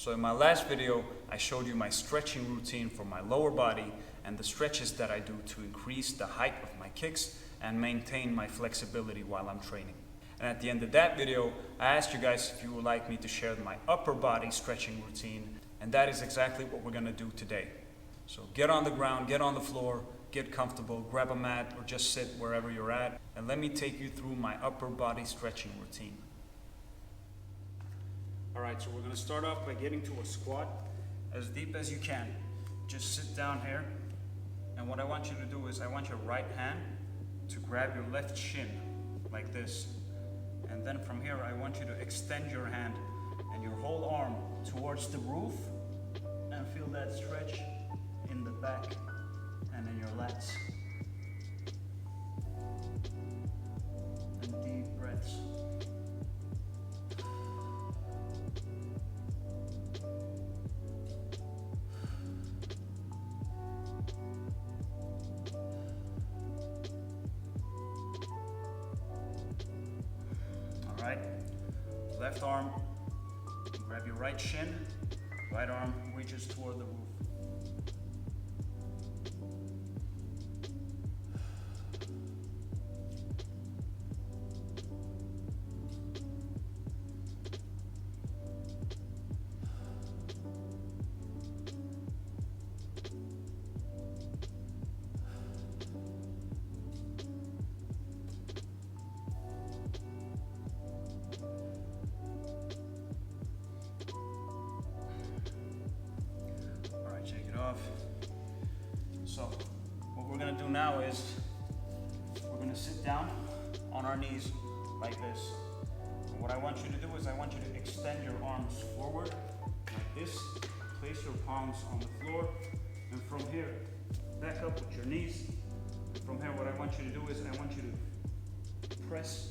So in my last video, I showed you my stretching routine for my lower body and the stretches that I do to increase the height of my kicks and maintain my flexibility while I'm training. And at the end of that video, I asked you guys if you would like me to share my upper body stretching routine, and that is exactly what we're gonna do today. So get on the ground, get on the floor, get comfortable, grab a mat or just sit wherever you're at, and let me take you through my upper body stretching routine. All right, so we're gonna start off by getting to a squat as deep as you can. Just sit down here, and what I want you to do is I want your right hand to grab your left shin like this. And then from here, I want you to extend your hand and your whole arm towards the roof and feel that stretch in the back and in your lats. And deep breaths. All right, left arm, grab your right shin, right arm reaches toward the roof. Shake it off. So what we're gonna do now is we're gonna sit down on our knees like this. And what I want you to do is I want you to extend your arms forward like this. Place your palms on the floor, and from here back up with your knees. And from here what I want you to do is I want you to press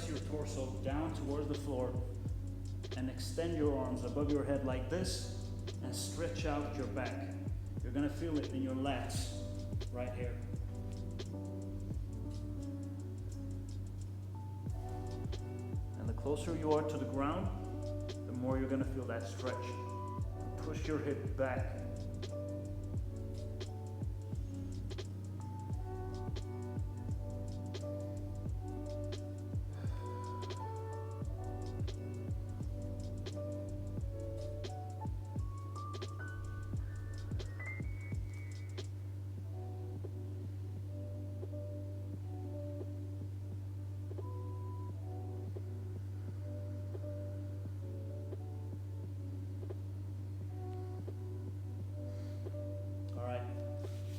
your torso down towards the floor and extend your arms above your head like this. And stretch out your back. You're gonna feel it in your lats right here. And the closer you are to the ground, the more you're gonna feel that stretch. Push your hip back.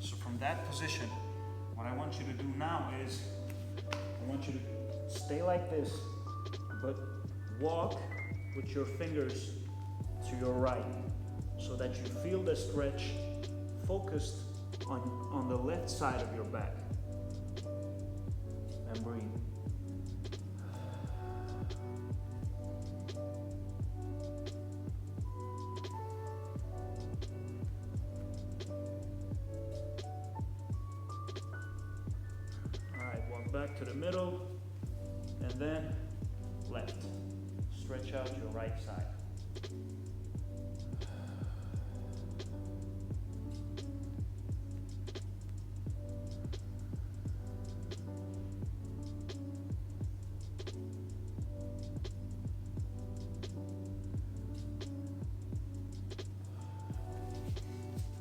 So from that position, what I want you to do now is, I want you to stay like this, but walk with your fingers to your right, so that you feel the stretch focused on the left side of your back. And breathe. Back to the middle, and then left. Stretch out your right side.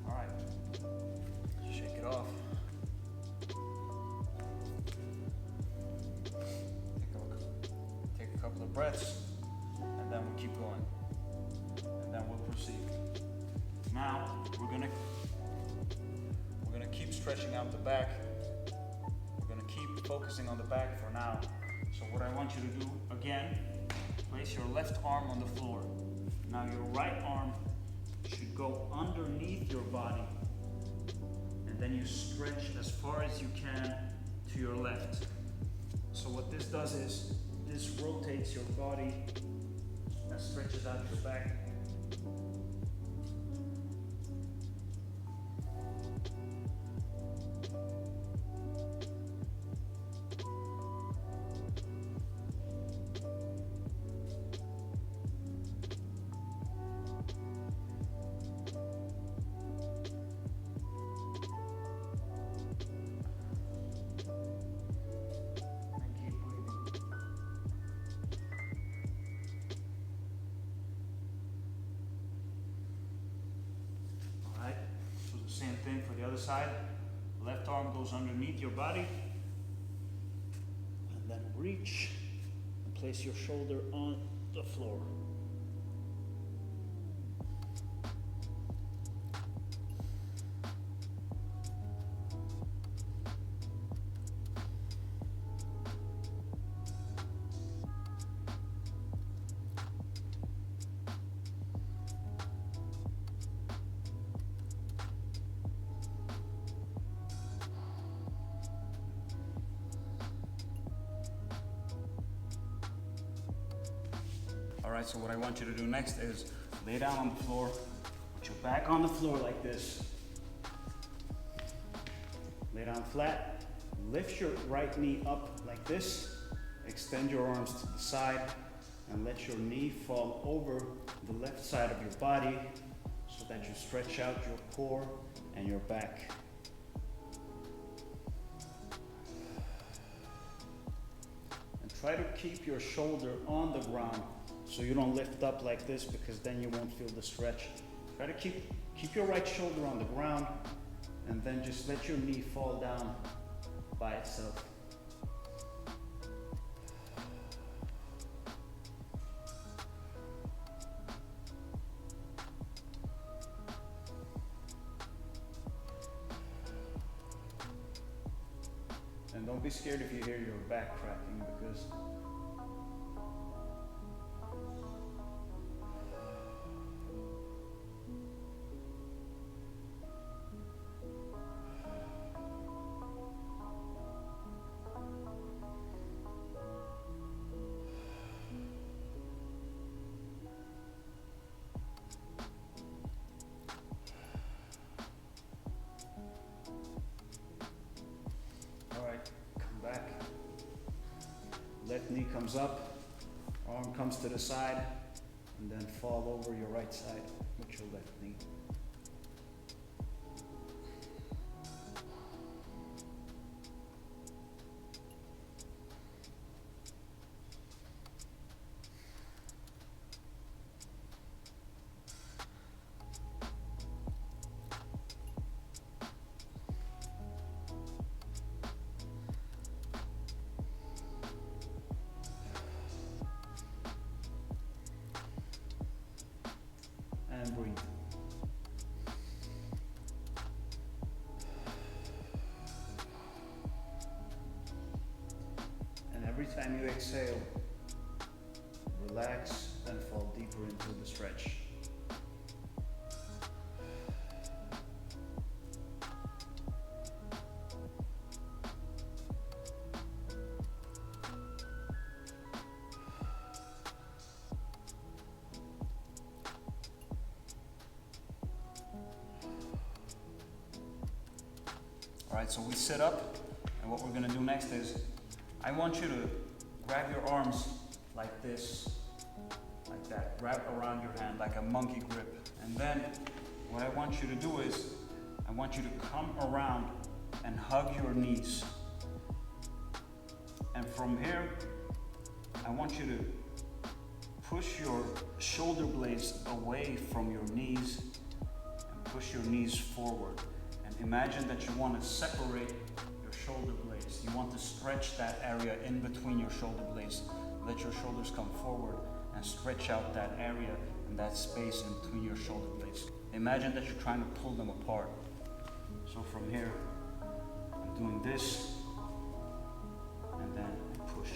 All right, shake it off. Couple of breaths, and then we'll keep going, and then we'll proceed. Now we're gonna keep stretching out the back. We're gonna keep focusing on the back for now. So what I want you to do again, place your left arm on the floor. Now your right arm should go underneath your body, and then you stretch as far as you can to your left. So what this does is this rotates your body and stretches out your back. thing for the other side. Left arm goes underneath your body. And then reach and place your shoulder on the floor. All right, so what I want you to do next is lay down on the floor, put your back on the floor like this. Lay down flat, lift your right knee up like this, extend your arms to the side, and let your knee fall over the left side of your body so that you stretch out your core and your back. And try to keep your shoulder on the ground so you don't lift up like this, because then you won't feel the stretch. Try to keep your right shoulder on the ground, and then just let your knee fall down by itself. And don't be scared if you hear your back cracking, because left knee comes up, arm comes to the side, and then fall over your right side with your left knee. And breathe. And every time you exhale, relax and fall deeper into the stretch. All right, so we sit up, and what we're gonna do next is, I want you to grab your arms like this, like that, wrap around your hand like a monkey grip. And then what I want you to do is, I want you to come around and hug your knees. And from here, I want you to push your shoulder blades away from your knees and push your knees forward. Imagine that you want to separate your shoulder blades. You want to stretch that area in between your shoulder blades. Let your shoulders come forward and stretch out that area and that space in between your shoulder blades. Imagine that you're trying to pull them apart. So from here, I'm doing this, and then I push.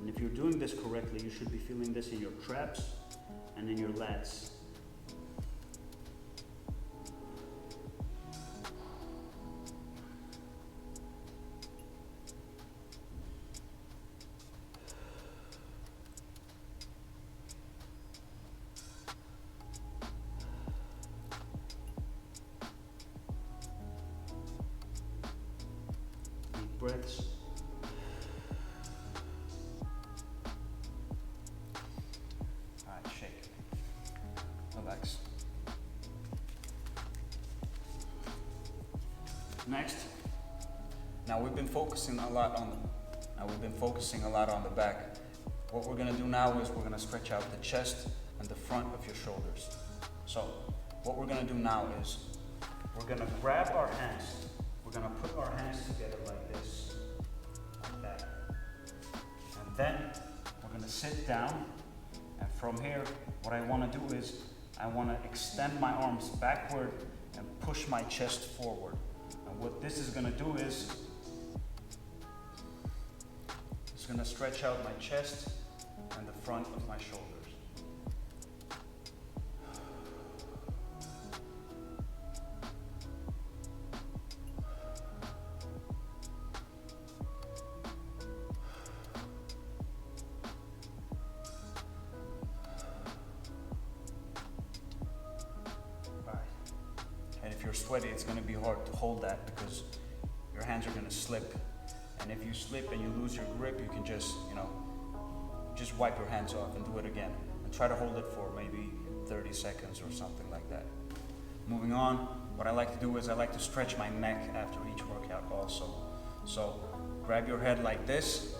And if you're doing this correctly, you should be feeling this in your traps and in your lats. Deep breaths. Next, now we've been focusing a lot on the back. What we're gonna do now is we're gonna stretch out the chest and the front of your shoulders. So what we're gonna do now is we're gonna grab our hands. We're gonna put our hands together like this, like that. And then we're gonna sit down. And from here, what I wanna do is I wanna extend my arms backward and push my chest forward. And what this is gonna do is it's gonna stretch out my chest and the front of my shoulders. And if you're sweaty, it's going to be hard to hold that because your hands are going to slip. And if you slip and you lose your grip, you can just, just wipe your hands off and do it again. And try to hold it for maybe 30 seconds or something like that. Moving on, what I like to do is I like to stretch my neck after each workout also. So grab your head like this.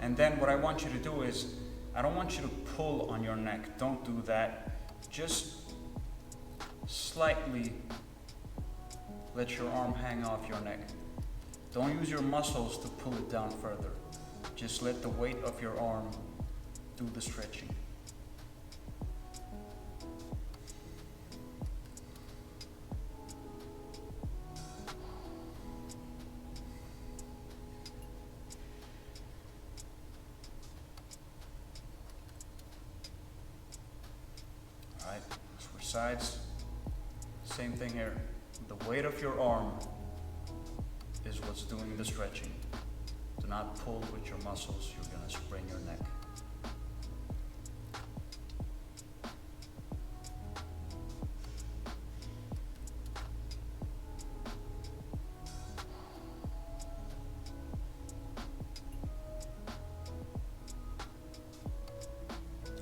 And then what I want you to do is, I don't want you to pull on your neck. Don't do that. Just slightly let your arm hang off your neck. Don't use your muscles to pull it down further. Just let the weight of your arm do the stretching. All right, switch sides. Same thing here. The weight of your arm is what's doing the stretching. Do not pull with your muscles, you're gonna sprain your neck.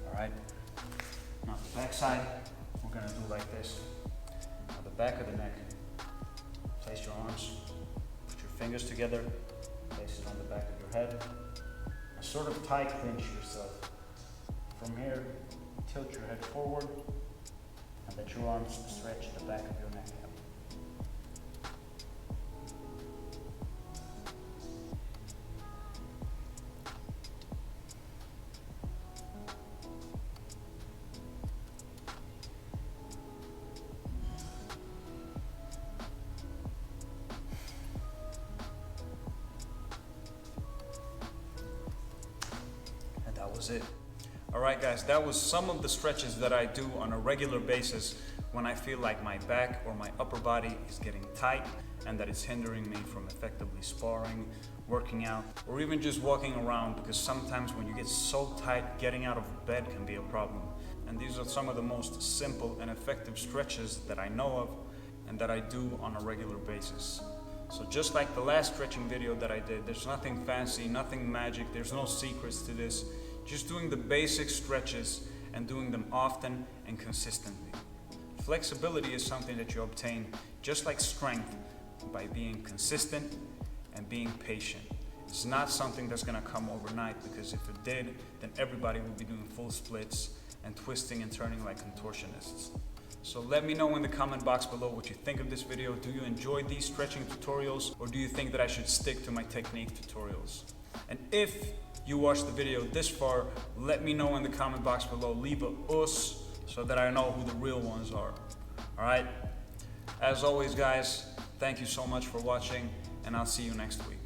All right, now the back side, we're gonna do like this. Now the back of the neck, place your arms, put your fingers together, place it on the back of your head. Now sort of tight clinch yourself. From here, tilt your head forward and let your arms stretch the back of your neck out. That was it. All right, guys, that was some of the stretches that I do on a regular basis when I feel like my back or my upper body is getting tight and that it's hindering me from effectively sparring, working out, or even just walking around, because sometimes when you get so tight, getting out of bed can be a problem. And these are some of the most simple and effective stretches that I know of and that I do on a regular basis. So just like the last stretching video that I did, there's nothing fancy, nothing magic, there's no secrets to this. Just doing the basic stretches and doing them often and consistently. Flexibility is something that you obtain, just like strength, by being consistent and being patient. It's not something that's gonna come overnight, because if it did, then everybody would be doing full splits and twisting and turning like contortionists. So let me know in the comment box below what you think of this video. Do you enjoy these stretching tutorials, or do you think that I should stick to my technique tutorials? And if you watched the video this far, let me know in the comment box below. Leave a us so that I know who the real ones are. All right? As always, guys, thank you so much for watching, and I'll see you next week.